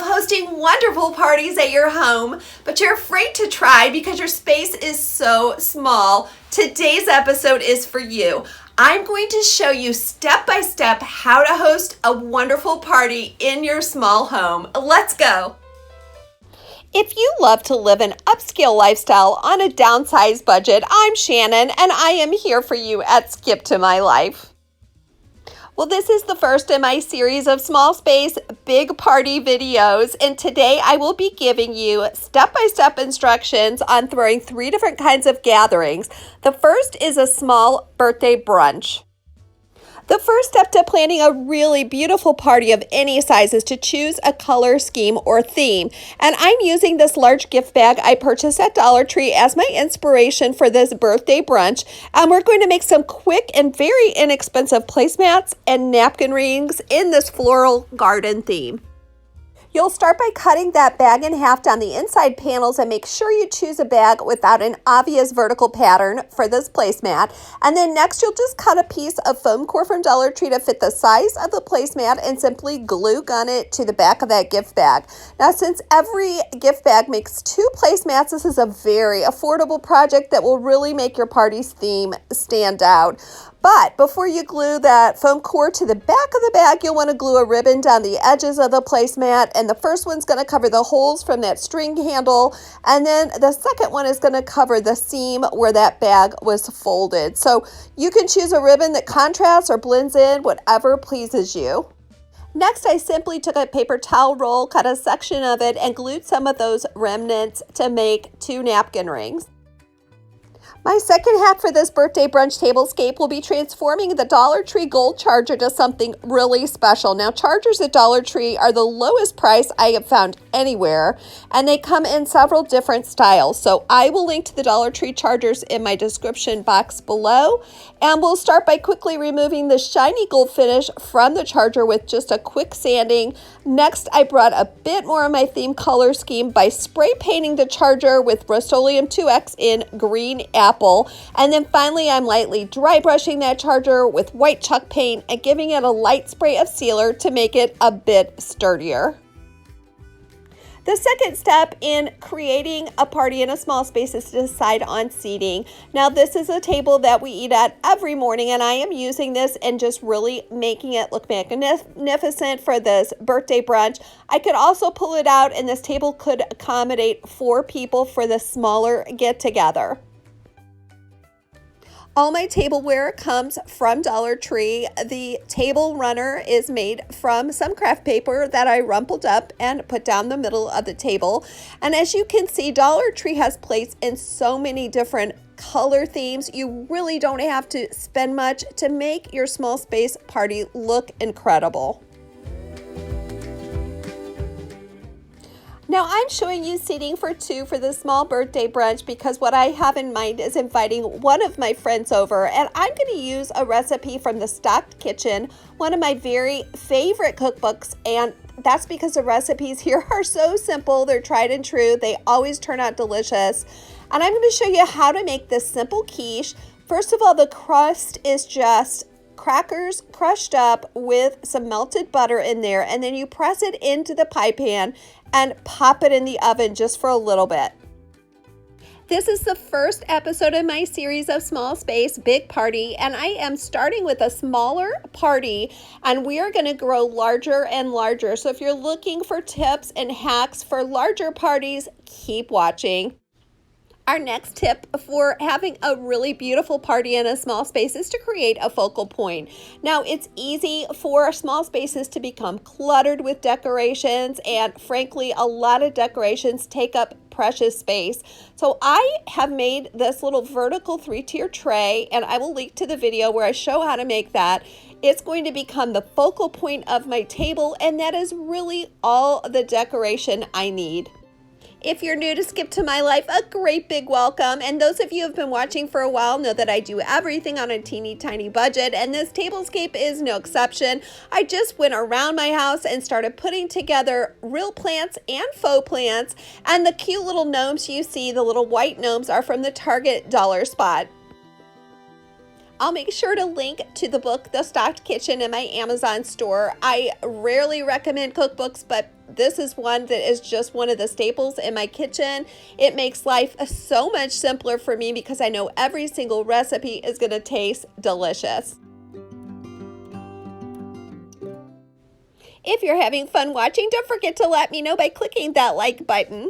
love hosting wonderful parties at your home, but you're afraid to try because your space is so small? Today's episode is for you. I'm going to show you step by step how to host a wonderful party in your small home. Let's go. If you love to live an upscale lifestyle on a downsized budget, I'm Shannon and I am here for you at Skip to My Life. Well, this is the first in my series of small space, big party videos, and today I will be giving you step-by-step instructions on throwing 3 different kinds of gatherings. The first is a small birthday brunch. The first step to planning a really beautiful party of any size is to choose a color scheme or theme. And I'm using this large gift bag I purchased at Dollar Tree as my inspiration for this birthday brunch. And we're going to make some quick and very inexpensive placemats and napkin rings in this floral garden theme. You'll start by cutting that bag in half down the inside panels and make sure you choose a bag without an obvious vertical pattern for this placemat. And then next you'll just cut a piece of foam core from Dollar Tree to fit the size of the placemat and simply glue gun it to the back of that gift bag. Now since every gift bag makes 2 placemats, this is a very affordable project that will really make your party's theme stand out. But before you glue that foam core to the back of the bag, you'll want to glue a ribbon down the edges of the placemat. And the first one's going to cover the holes from that string handle. And then the second one is going to cover the seam where that bag was folded. So you can choose a ribbon that contrasts or blends in, whatever pleases you. Next, I simply took a paper towel roll, cut a section of it, and glued some of those remnants to make 2 napkin rings. My second hack for this birthday brunch tablescape will be transforming the Dollar Tree gold charger to something really special. Now, chargers at Dollar Tree are the lowest price I have found anywhere, and they come in several different styles. So I will link to the Dollar Tree chargers in my description box below, and we'll start by quickly removing the shiny gold finish from the charger with just a quick sanding. Next, I brought a bit more of my theme color scheme by spray painting the charger with Rust-Oleum 2X in green apple. And then finally, I'm lightly dry brushing that charger with white chalk paint and giving it a light spray of sealer to make it a bit sturdier. The second step in creating a party in a small space is to decide on seating. Now, this is a table that we eat at every morning, and I am using this and just really making it look magnificent for this birthday brunch. I could also pull it out, and this table could accommodate 4 people for the smaller get-together. All my tableware comes from Dollar Tree. The table runner is made from some craft paper that I rumpled up and put down the middle of the table. And as you can see, Dollar Tree has plates in so many different color themes. You really don't have to spend much to make your small space party look incredible. Now I'm showing you seating for 2 for the small birthday brunch because what I have in mind is inviting one of my friends over, and I'm going to use a recipe from the Stocked Kitchen, one of my very favorite cookbooks, and that's because the recipes here are so simple. They're tried and true. They always turn out delicious. And I'm going to show you how to make this simple quiche. First of all, the crust is just crackers crushed up with some melted butter in there, and then you press it into the pie pan and pop it in the oven just for a little bit. This is the first episode in my series of Small Space Big Party, and I am starting with a smaller party, and we are going to grow larger and larger. So if you're looking for tips and hacks for larger parties, keep watching. Our next tip for having a really beautiful party in a small space is to create a focal point. Now, it's easy for small spaces to become cluttered with decorations, and frankly, a lot of decorations take up precious space. So I have made this little vertical 3-tier tray, and I will link to the video where I show how to make that. It's going to become the focal point of my table, and that is really all the decoration I need. If you're new to Skip to My Life, a great big welcome. And those of you who have been watching for a while know that I do everything on a teeny tiny budget, and this tablescape is no exception. I just went around my house and started putting together real plants and faux plants, and the cute little gnomes you see, the little white gnomes, are from the Target dollar spot. I'll make sure to link to the book, The Stocked Kitchen, in my Amazon store. I rarely recommend cookbooks, but this is one that is just one of the staples in my kitchen. It makes life so much simpler for me because I know every single recipe is going to taste delicious. If you're having fun watching, don't forget to let me know by clicking that like button.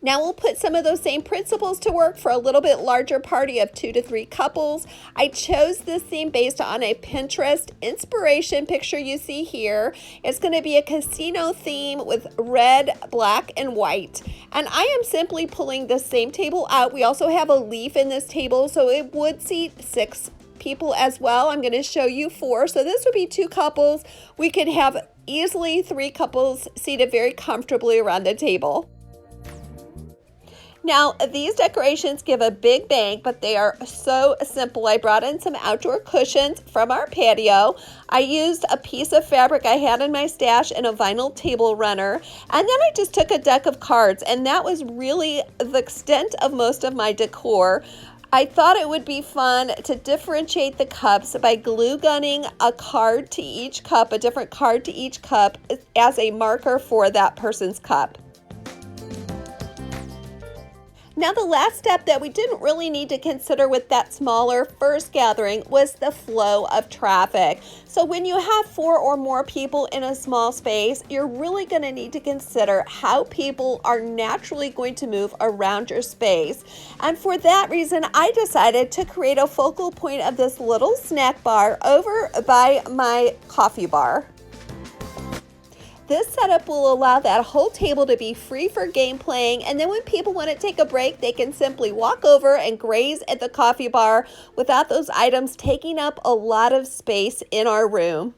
Now we'll put some of those same principles to work for a little bit larger party of 2 to 3 couples. I chose this theme based on a Pinterest inspiration picture you see here. It's going to be a casino theme with red, black, and white. And I am simply pulling the same table out. We also have a leaf in this table, so it would seat 6 people as well. I'm going to show you 4. So this would be 2 couples. We could have easily 3 couples seated very comfortably around the table. Now, these decorations give a big bang, but they are so simple. I brought in some outdoor cushions from our patio. I used a piece of fabric I had in my stash and a vinyl table runner. And then I just took a deck of cards, and that was really the extent of most of my decor. I thought it would be fun to differentiate the cups by glue gunning a card to each cup, a different card to each cup as a marker for that person's cup. Now, the last step that we didn't really need to consider with that smaller first gathering was the flow of traffic. So when you have 4 or more people in a small space, you're really going to need to consider how people are naturally going to move around your space. And for that reason, I decided to create a focal point of this little snack bar over by my coffee bar. This setup will allow that whole table to be free for game playing, and then when people want to take a break, they can simply walk over and graze at the coffee bar without those items taking up a lot of space in our room.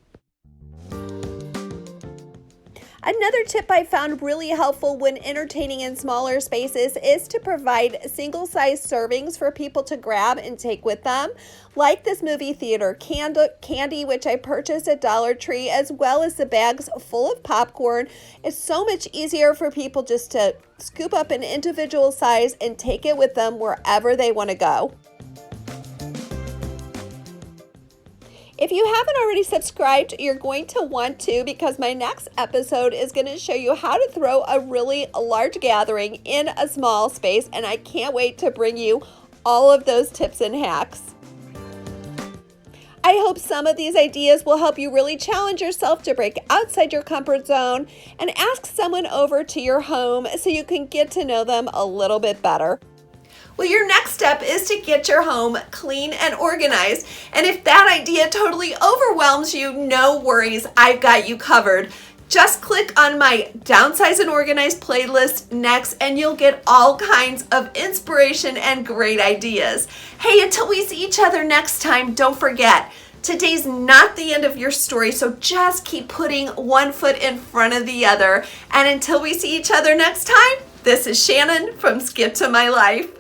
Another tip I found really helpful when entertaining in smaller spaces is to provide single-size servings for people to grab and take with them, like this movie theater candy, which I purchased at Dollar Tree, as well as the bags full of popcorn. It's so much easier for people just to scoop up an individual size and take it with them wherever they want to go. If you haven't already subscribed, you're going to want to, because my next episode is going to show you how to throw a really large gathering in a small space, and I can't wait to bring you all of those tips and hacks. I hope some of these ideas will help you really challenge yourself to break outside your comfort zone and ask someone over to your home so you can get to know them a little bit better. Well, your next step is to get your home clean and organized. And if that idea totally overwhelms you, no worries, I've got you covered. Just click on my Downsized and Organized playlist next, and you'll get all kinds of inspiration and great ideas. Hey, until we see each other next time, don't forget, today's not the end of your story, so just keep putting one foot in front of the other. And until we see each other next time, this is Shannon from Skip to My Life.